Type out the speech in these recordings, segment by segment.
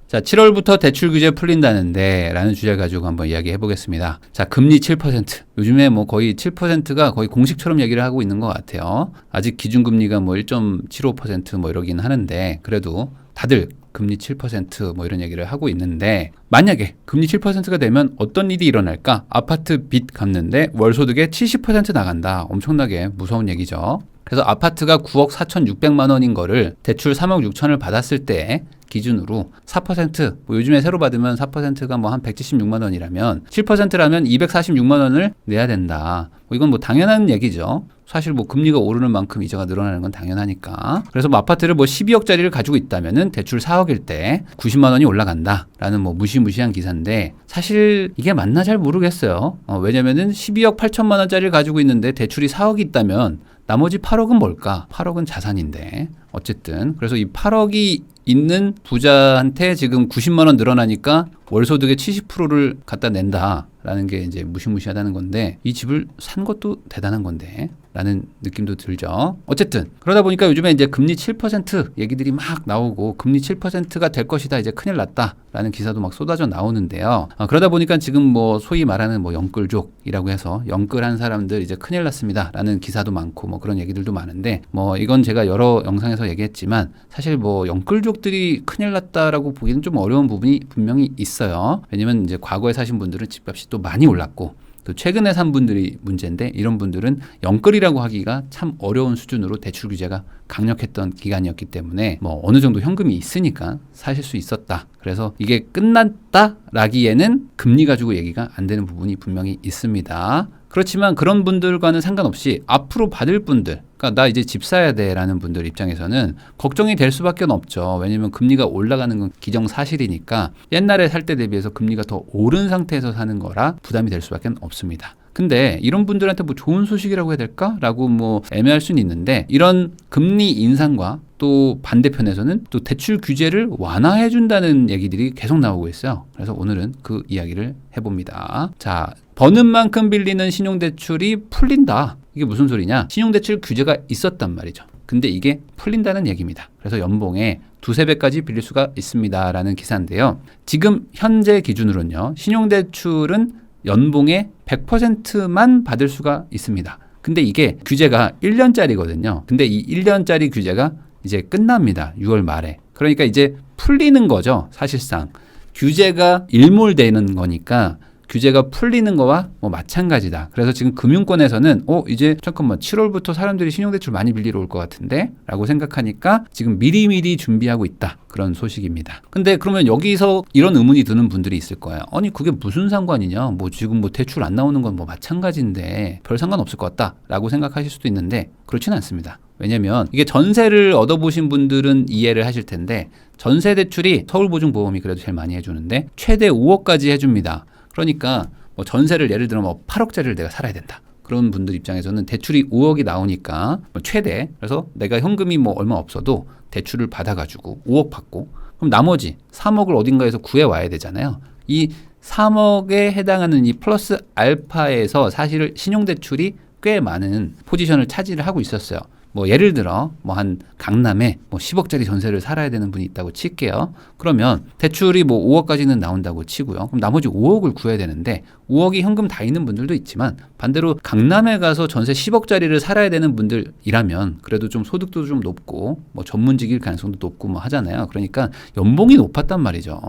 자, 7월부터 대출 규제 풀린다는데 라는 주제를 가지고 한번 이야기해 보겠습니다. 자, 금리 7%. 요즘에 뭐 거의 7%가 거의 공식처럼 얘기를 하고 있는 것 같아요. 아직 기준금리가 뭐 1.75% 뭐 이러긴 하는데 그래도 다들 금리 7% 뭐 이런 얘기를 하고 있는데 만약에 금리 7%가 되면 어떤 일이 일어날까? 아파트 빚 갚는데 월소득의 70% 나간다. 엄청나게 무서운 얘기죠. 그래서 아파트가 9억 4,600만 원인 거를 대출 3억 6천을 받았을 때 기준으로 4%, 뭐 요즘에 새로 받으면 4%가 뭐 한 176만 원이라면 7%라면 246만 원을 내야 된다. 이건 뭐 당연한 얘기죠. 사실 뭐 금리가 오르는 만큼 이자가 늘어나는 건 당연하니까. 그래서 뭐 아파트를 뭐 12억짜리를 가지고 있다면은 대출 4억일 때 90만 원이 올라간다라는 뭐 무시무시한 기사인데 사실 이게 맞나 잘 모르겠어요. 왜냐면은 12억 8천만 원짜리를 가지고 있는데 대출이 4억이 있다면 나머지 8억은 뭘까? 8억은 자산인데 어쨌든 그래서 이 8억이 있는 부자한테 지금 90만 원 늘어나니까 월소득의 70%를 갖다 낸다라는 게 이제 무시무시하다는 건데 이 집을 산 것도 대단한 건데 라는 느낌도 들죠. 어쨌든 그러다 보니까 요즘에 이제 금리 7% 얘기들이 막 나오고 금리 7%가 될 것이다 이제 큰일 났다라는 기사도 막 쏟아져 나오는데요. 그러다 보니까 지금 뭐 소위 말하는 뭐 영끌족이라고 해서 영끌한 사람들 이제 큰일 났습니다라는 기사도 많고 뭐 그런 얘기들도 많은데 뭐 이건 제가 여러 영상에서 얘기했지만 사실 뭐 영끌족들이 큰일 났다라고 보기는 좀 어려운 부분이 분명히 있어요. 왜냐면 이제 과거에 사신 분들은 집값이 또 많이 올랐고 또 최근에 산 분들이 문제인데 이런 분들은 영끌이라고 하기가 참 어려운 수준으로 대출 규제가 강력했던 기간이었기 때문에 뭐 어느 정도 현금이 있으니까 사실 수 있었다. 그래서 이게 끝났다라기에는 금리 가지고 얘기가 안 되는 부분이 분명히 있습니다. 그렇지만 그런 분들과는 상관없이 앞으로 받을 분들, 그러니까 나 이제 집 사야 돼라는 분들 입장에서는 걱정이 될 수밖에 없죠. 왜냐하면 금리가 올라가는 건 기정사실이니까 옛날에 살 때 대비해서 금리가 더 오른 상태에서 사는 거라 부담이 될 수밖에 없습니다. 근데 이런 분들한테 뭐 좋은 소식이라고 해야 될까라고 뭐 애매할 수는 있는데 이런 금리 인상과 또 반대편에서는 또 대출 규제를 완화해 준다는 얘기들이 계속 나오고 있어요. 그래서 오늘은 그 이야기를 해봅니다. 자, 버는 만큼 빌리는 신용대출이 풀린다. 이게 무슨 소리냐? 신용대출 규제가 있었단 말이죠. 근데 이게 풀린다는 얘기입니다. 그래서 연봉의 2~3배까지 빌릴 수가 있습니다라는 기사인데요. 지금 현재 기준으로는요. 신용대출은 연봉의 100%만 받을 수가 있습니다. 근데 이게 규제가 1년짜리거든요. 근데 이 1년짜리 규제가 이제 끝납니다. 6월 말에. 그러니까 이제 풀리는 거죠. 사실상. 규제가 일몰되는 거니까 규제가 풀리는 거와 뭐 마찬가지다. 그래서 지금 금융권에서는 이제 잠깐만 7월부터 사람들이 신용대출 많이 빌리러 올 것 같은데 라고 생각하니까 지금 미리미리 준비하고 있다. 그런 소식입니다. 근데 그러면 여기서 이런 의문이 드는 분들이 있을 거예요. 아니 그게 무슨 상관이냐? 뭐 지금 뭐 대출 안 나오는 건 뭐 마찬가지인데 별 상관 없을 것 같다. 라고 생각하실 수도 있는데 그렇지는 않습니다. 왜냐면 이게 전세를 얻어보신 분들은 이해를 하실 텐데 전세 대출이 서울보증보험이 그래도 제일 많이 해주는데 최대 5억까지 해줍니다. 그러니까 뭐 전세를 예를 들어 뭐 8억짜리를 내가 살아야 된다. 그런 분들 입장에서는 대출이 5억이 나오니까 뭐 최대 그래서 내가 현금이 뭐 얼마 없어도 대출을 받아가지고 5억 받고 그럼 나머지 3억을 어딘가에서 구해와야 되잖아요. 이 3억에 해당하는 이 플러스 알파에서 사실 신용대출이 꽤 많은 포지션을 차지를 하고 있었어요. 뭐 예를 들어 뭐 한 강남에 뭐 10억짜리 전세를 살아야 되는 분이 있다고 칠게요. 그러면 대출이 뭐 5억까지는 나온다고 치고요. 그럼 나머지 5억을 구해야 되는데 5억이 현금 다 있는 분들도 있지만 반대로 강남에 가서 전세 10억짜리를 살아야 되는 분들이라면 그래도 좀 소득도 좀 높고 뭐 전문직일 가능성도 높고 뭐 하잖아요. 그러니까 연봉이 높았단 말이죠.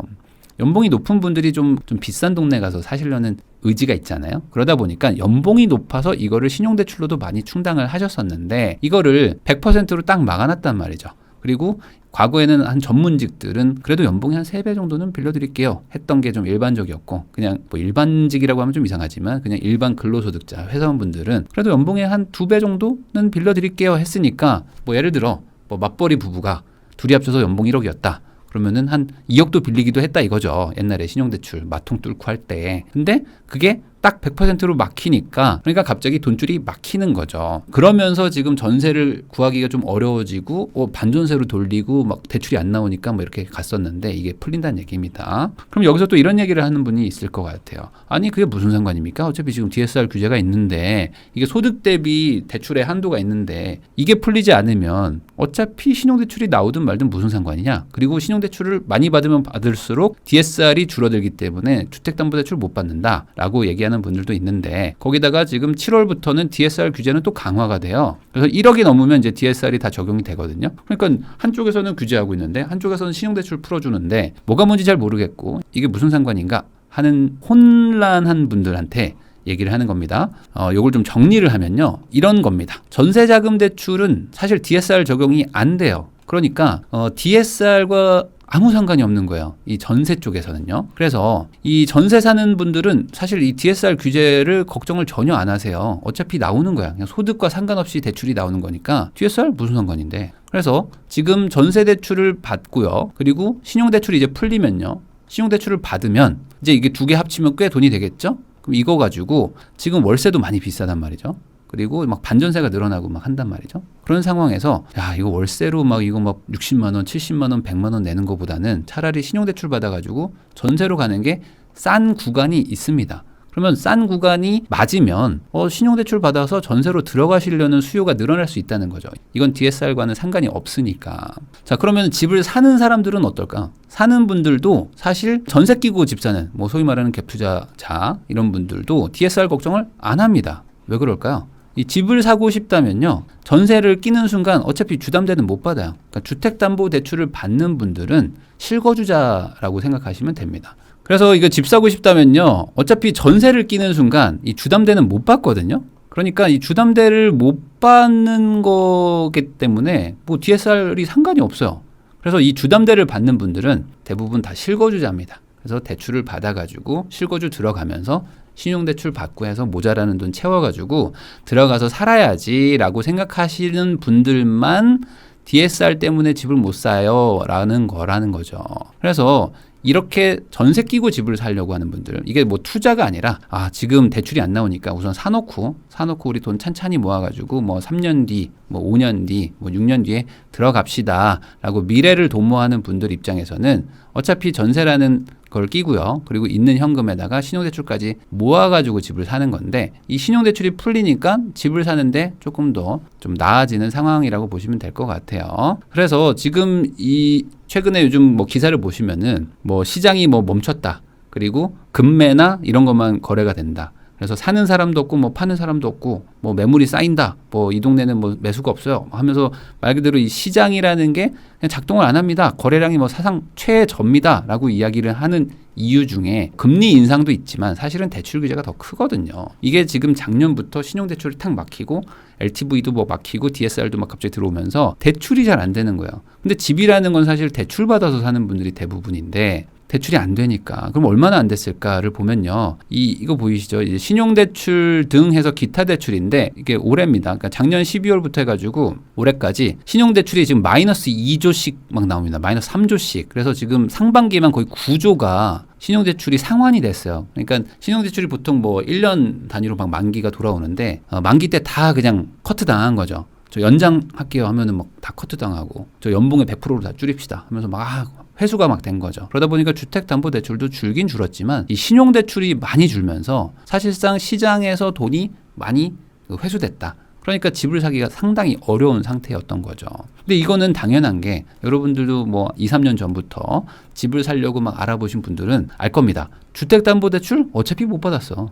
연봉이 높은 분들이 좀 비싼 동네 가서 사시려는 의지가 있잖아요. 그러다 보니까 연봉이 높아서 이거를 신용대출로도 많이 충당을 하셨었는데 이거를 100%로 딱 막아놨단 말이죠. 그리고 과거에는 한 전문직들은 그래도 연봉이 한 3배 정도는 빌려드릴게요 했던 게 좀 일반적이었고 그냥 뭐 일반직이라고 하면 좀 이상하지만 그냥 일반 근로소득자 회사원분들은 그래도 연봉의 한 2배 정도는 빌려드릴게요 했으니까 뭐 예를 들어 뭐 맞벌이 부부가 둘이 합쳐서 연봉 1억이었다. 그러면은 한 2억도 빌리기도 했다 이거죠. 옛날에 신용대출 마통 뚫고 할 때. 근데 그게 딱 딱 100%로 막히니까 그러니까 갑자기 돈줄이 막히는 거죠. 그러면서 지금 전세를 구하기가 좀 어려워지고 반전세로 돌리고 막 대출이 안 나오니까 뭐 이렇게 갔었는데 이게 풀린다는 얘기입니다. 그럼 여기서 또 이런 얘기를 하는 분이 있을 것 같아요. 아니 그게 무슨 상관입니까? 어차피 지금 DSR 규제가 있는데 이게 소득 대비 대출의 한도가 있는데 이게 풀리지 않으면 어차피 신용대출이 나오든 말든 무슨 상관이냐. 그리고 신용대출을 많이 받으면 받을수록 DSR이 줄어들기 때문에 주택담보대출 못 받는다라고 얘기하는 분들도 있는데 거기다가 지금 7월부터는 DSR 규제는 또 강화가 돼요. 그래서 1억이 넘으면 이제 DSR이 다 적용이 되거든요. 그러니까 한쪽에서는 규제하고 있는데 한쪽에서는 신용대출 풀어주는데 뭐가 뭔지 잘 모르겠고 이게 무슨 상관인가 하는 혼란한 분들한테 얘기를 하는 겁니다. 요걸 좀 정리를 하면요. 이런 겁니다. 전세자금 대출은 사실 DSR 적용이 안 돼요. 그러니까 DSR과 아무 상관이 없는 거예요. 이 전세 쪽에서는요. 그래서 이 전세 사는 분들은 사실 이 DSR 규제를 걱정을 전혀 안 하세요. 어차피 나오는 거야. 그냥 소득과 상관없이 대출이 나오는 거니까 DSR 무슨 상관인데. 그래서 지금 전세 대출을 받고요. 그리고 신용대출이 이제 풀리면요. 신용대출을 받으면 이제 이게 두 개 합치면 꽤 돈이 되겠죠? 그럼 이거 가지고 지금 월세도 많이 비싸단 말이죠. 그리고 막 반전세가 늘어나고 막 한단 말이죠. 그런 상황에서 야 이거 월세로 막 이거 막 60만 원, 70만 원, 100만 원 내는 것보다는 차라리 신용대출 받아가지고 전세로 가는 게 싼 구간이 있습니다. 그러면 싼 구간이 맞으면 신용대출 받아서 전세로 들어가시려는 수요가 늘어날 수 있다는 거죠. 이건 DSR과는 상관이 없으니까. 자 그러면 집을 사는 사람들은 어떨까? 사는 분들도 사실 전세 끼고 집 사는 뭐 소위 말하는 갭투자자 이런 분들도 DSR 걱정을 안 합니다. 왜 그럴까요? 이 집을 사고 싶다면요. 전세를 끼는 순간 어차피 주담대는 못 받아요. 그러니까 주택담보대출을 받는 분들은 실거주자라고 생각하시면 됩니다. 그래서 이거 집 사고 싶다면요. 어차피 전세를 끼는 순간 이 주담대는 못 받거든요. 그러니까 이 주담대를 못 받는 거기 때문에 뭐 DSR이 상관이 없어요. 그래서 이 주담대를 받는 분들은 대부분 다 실거주자입니다. 그래서 대출을 받아가지고 실거주 들어가면서 신용대출 받고 해서 모자라는 돈 채워가지고 들어가서 살아야지라고 생각하시는 분들만 DSR 때문에 집을 못 사요 라는 거라는 거죠. 그래서 이렇게 전세 끼고 집을 살려고 하는 분들 이게 뭐 투자가 아니라 지금 대출이 안 나오니까 우선 사놓고 우리 돈 찬찬히 모아가지고 뭐 3년 뒤, 뭐 5년 뒤, 뭐 6년 뒤에 들어갑시다 라고 미래를 도모하는 분들 입장에서는 어차피 전세라는 걸 끼고요. 그리고 있는 현금에다가 신용대출까지 모아가지고 집을 사는 건데 이 신용대출이 풀리니까 집을 사는데 조금 더 좀 나아지는 상황이라고 보시면 될 것 같아요. 그래서 지금 이 최근에 요즘 뭐 기사를 보시면은 뭐 시장이 뭐 멈췄다. 그리고 급매나 이런 것만 거래가 된다. 그래서 사는 사람도 없고 뭐 파는 사람도 없고 뭐 매물이 쌓인다. 뭐 이 동네는 뭐 매수가 없어요. 하면서 말 그대로 이 시장이라는 게 그냥 작동을 안 합니다. 거래량이 뭐 사상 최저입니다라고 이야기를 하는 이유 중에 금리 인상도 있지만 사실은 대출 규제가 더 크거든요. 이게 지금 작년부터 신용대출이 탁 막히고 LTV도 뭐 막히고 DSR도 막 갑자기 들어오면서 대출이 잘 안 되는 거예요. 근데 집이라는 건 사실 대출 받아서 사는 분들이 대부분인데 대출이 안 되니까 그럼 얼마나 안 됐을까를 보면요. 이거 보이시죠? 이제 신용대출 등 해서 기타 대출인데 이게 올해입니다. 그러니까 작년 12월부터 해가지고 올해까지 신용대출이 지금 마이너스 2조씩 막 나옵니다. 마이너스 3조씩. 그래서 지금 상반기에만 거의 9조가 신용대출이 상환이 됐어요. 그러니까 신용대출이 보통 뭐 1년 단위로 막 만기가 돌아오는데 만기 때 다 그냥 커트 당한 거죠. 저 연장할게요 하면은 막 다 커트 당하고 저 연봉의 100%로 다 줄입시다 하면서 막 회수가 막 된 거죠. 그러다 보니까 주택담보대출도 줄긴 줄었지만 이 신용대출이 많이 줄면서 사실상 시장에서 돈이 많이 회수됐다. 그러니까 집을 사기가 상당히 어려운 상태였던 거죠. 근데 이거는 당연한 게 여러분들도 뭐 2, 3년 전부터 집을 사려고 막 알아보신 분들은 알 겁니다. 주택담보대출 어차피 못 받았어.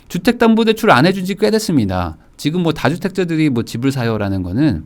주택담보대출 안 해준 지 꽤 됐습니다. 지금 뭐 다주택자들이 뭐 집을 사요라는 거는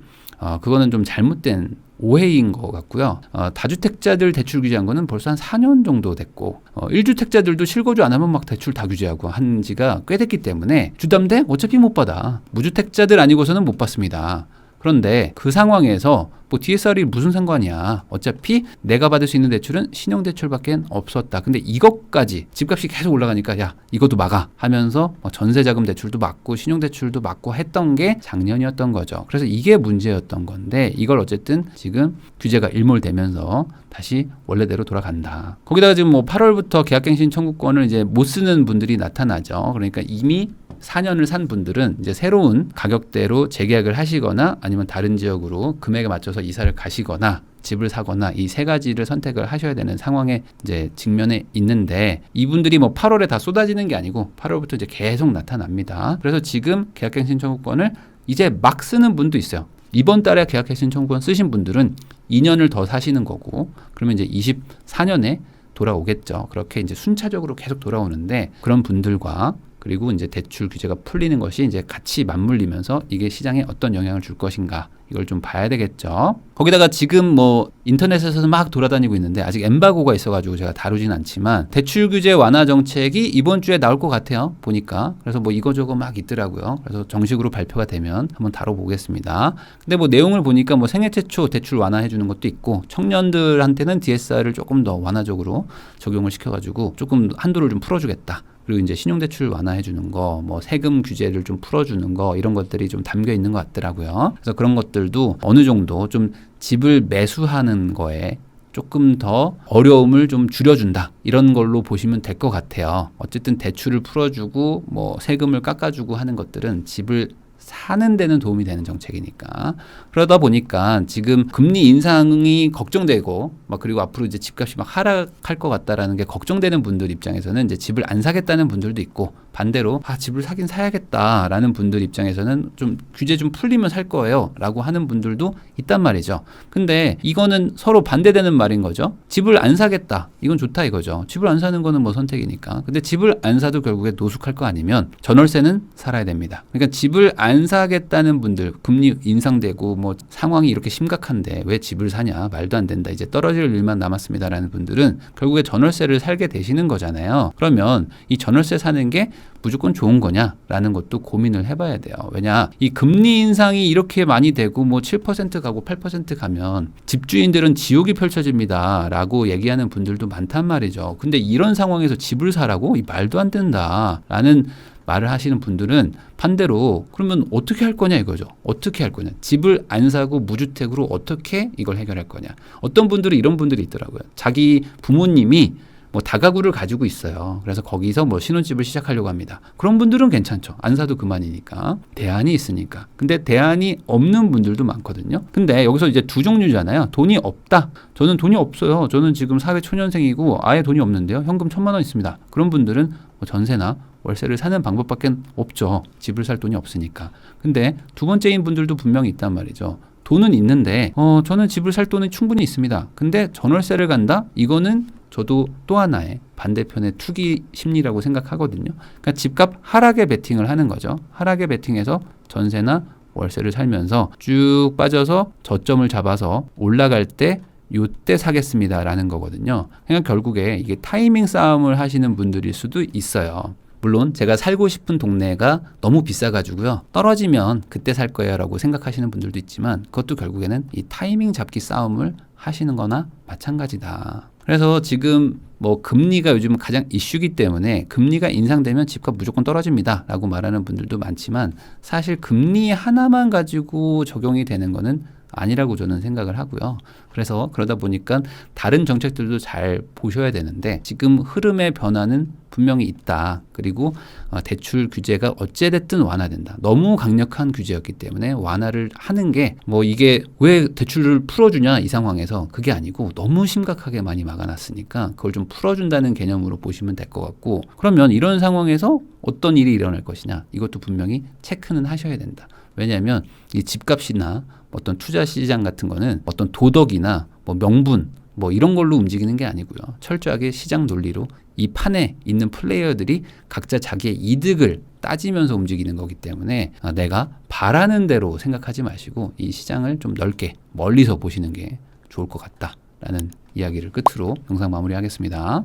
그거는 좀 잘못된 오해인 것 같고요. 다주택자들 대출 규제한 거는 벌써 한 4년 정도 됐고 1주택자들도 실거주 안 하면 막 대출 다 규제하고 한 지가 꽤 됐기 때문에 주담대 어차피 못 받아. 무주택자들 아니고서는 못 받습니다. 그런데 그 상황에서 뭐 DSR이 무슨 상관이야. 어차피 내가 받을 수 있는 대출은 신용대출밖에 없었다. 근데 이것까지 집값이 계속 올라가니까 야 이것도 막아 하면서 전세자금 대출도 막고 신용대출도 막고 했던 게 작년이었던 거죠. 그래서 이게 문제였던 건데 이걸 어쨌든 지금 규제가 일몰되면서 다시 원래대로 돌아간다. 거기다가 지금 뭐 8월부터 계약갱신 청구권을 이제 못 쓰는 분들이 나타나죠. 그러니까 이미 4년을 산 분들은 이제 새로운 가격대로 재계약을 하시거나 아니면 다른 지역으로 금액에 맞춰서 이사를 가시거나 집을 사거나 이 세 가지를 선택을 하셔야 되는 상황에 이제 직면에 있는데, 이분들이 뭐 8월에 다 쏟아지는 게 아니고 8월부터 이제 계속 나타납니다. 그래서 지금 계약갱신 청구권을 이제 막 쓰는 분도 있어요. 이번 달에 계약갱신 청구권 쓰신 분들은 2년을 더 사시는 거고, 그러면 이제 24년에 돌아오겠죠. 그렇게 이제 순차적으로 계속 돌아오는데, 그런 분들과 그리고 이제 대출 규제가 풀리는 것이 이제 같이 맞물리면서 이게 시장에 어떤 영향을 줄 것인가, 이걸 좀 봐야 되겠죠. 거기다가 지금 뭐 인터넷에서 막 돌아다니고 있는데 아직 엠바고가 있어가지고 제가 다루진 않지만 대출 규제 완화 정책이 이번 주에 나올 것 같아요. 보니까. 그래서 뭐 이거저거 막 있더라고요. 그래서 정식으로 발표가 되면 한번 다뤄보겠습니다. 근데 뭐 내용을 보니까 뭐 생애 최초 대출 완화해 주는 것도 있고, 청년들한테는 DSR을 조금 더 완화적으로 적용을 시켜가지고 조금 한도를 좀 풀어주겠다. 그리고 이제 신용대출 완화해 주는 거, 뭐 세금 규제를 좀 풀어주는 거, 이런 것들이 좀 담겨 있는 것 같더라고요. 그래서 그런 것들도 어느 정도 좀 집을 매수하는 거에 조금 더 어려움을 좀 줄여준다, 이런 걸로 보시면 될 것 같아요. 어쨌든 대출을 풀어주고 뭐 세금을 깎아주고 하는 것들은 집을 사는 데는 도움이 되는 정책이니까. 그러다 보니까 지금 금리 인상이 걱정되고 막, 그리고 앞으로 이제 집값이 막 하락할 것 같다라는 게 걱정되는 분들 입장에서는 이제 집을 안 사겠다는 분들도 있고, 반대로 집을 사긴 사야겠다라는 분들 입장에서는 좀 규제 좀 풀리면 살 거예요 라고 하는 분들도 있단 말이죠. 근데 이거는 서로 반대되는 말인 거죠. 집을 안 사겠다, 이건 좋다 이거죠. 집을 안 사는 거는 뭐 선택이니까. 근데 집을 안 사도 결국에 노숙할 거 아니면 전월세는 살아야 됩니다. 그러니까 집을 안 사겠다는 분들, 금리 인상되고 뭐 상황이 이렇게 심각한데 왜 집을 사냐, 말도 안 된다, 이제 떨어질 일만 남았습니다라는 분들은 결국에 전월세를 살게 되시는 거잖아요. 그러면 이 전월세 사는 게 무조건 좋은 거냐라는 것도 고민을 해봐야 돼요. 왜냐, 이 금리 인상이 이렇게 많이 되고 뭐 7% 가고 8% 가면 집주인들은 지옥이 펼쳐집니다 라고 얘기하는 분들도 많단 말이죠. 근데 이런 상황에서 집을 사라고? 이 말도 안 된다라는 말을 하시는 분들은 반대로 그러면 어떻게 할 거냐 이거죠. 어떻게 할 거냐. 집을 안 사고 무주택으로 어떻게 이걸 해결할 거냐. 어떤 분들은 이런 분들이 있더라고요. 자기 부모님이 뭐 다가구를 가지고 있어요. 그래서 거기서 뭐 신혼집을 시작하려고 합니다. 그런 분들은 괜찮죠. 안 사도 그만이니까. 대안이 있으니까. 근데 대안이 없는 분들도 많거든요. 근데 여기서 이제 두 종류잖아요. 돈이 없다. 저는 돈이 없어요. 저는 지금 사회 초년생이고 아예 돈이 없는데요. 현금 1,000만 원 있습니다. 그런 분들은 뭐 전세나 월세를 사는 방법밖에 없죠. 집을 살 돈이 없으니까. 근데 두 번째인 분들도 분명히 있단 말이죠. 돈은 있는데 저는 집을 살 돈은 충분히 있습니다. 근데 전월세를 간다? 이거는 저도 또 하나의 반대편의 투기 심리라고 생각하거든요. 그러니까 집값 하락에 베팅을 하는 거죠. 하락에 베팅해서 전세나 월세를 살면서 쭉 빠져서 저점을 잡아서 올라갈 때 요때 사겠습니다라는 거거든요. 그러니까 결국에 이게 타이밍 싸움을 하시는 분들일 수도 있어요. 물론 제가 살고 싶은 동네가 너무 비싸가지고요, 떨어지면 그때 살 거예요 라고 생각하시는 분들도 있지만, 그것도 결국에는 이 타이밍 잡기 싸움을 하시는 거나 마찬가지다. 그래서 지금 뭐 금리가 요즘 가장 이슈기 때문에 금리가 인상되면 집값 무조건 떨어집니다 라고 말하는 분들도 많지만, 사실 금리 하나만 가지고 적용이 되는 거는 아니라고 저는 생각을 하고요. 그래서 그러다 보니까 다른 정책들도 잘 보셔야 되는데, 지금 흐름의 변화는 분명히 있다. 그리고 대출 규제가 어찌됐든 완화된다. 너무 강력한 규제였기 때문에 완화를 하는 게 뭐 이게 왜 대출을 풀어주냐 이 상황에서, 그게 아니고 너무 심각하게 많이 막아놨으니까 그걸 좀 풀어준다는 개념으로 보시면 될 것 같고, 그러면 이런 상황에서 어떤 일이 일어날 것이냐, 이것도 분명히 체크는 하셔야 된다. 왜냐하면 이 집값이나 어떤 투자 시장 같은 거는 어떤 도덕이나 뭐 명분 뭐 이런 걸로 움직이는 게 아니고요. 철저하게 시장 논리로 이 판에 있는 플레이어들이 각자 자기의 이득을 따지면서 움직이는 거기 때문에 내가 바라는 대로 생각하지 마시고 이 시장을 좀 넓게 멀리서 보시는 게 좋을 것 같다라는 이야기를 끝으로 영상 마무리하겠습니다.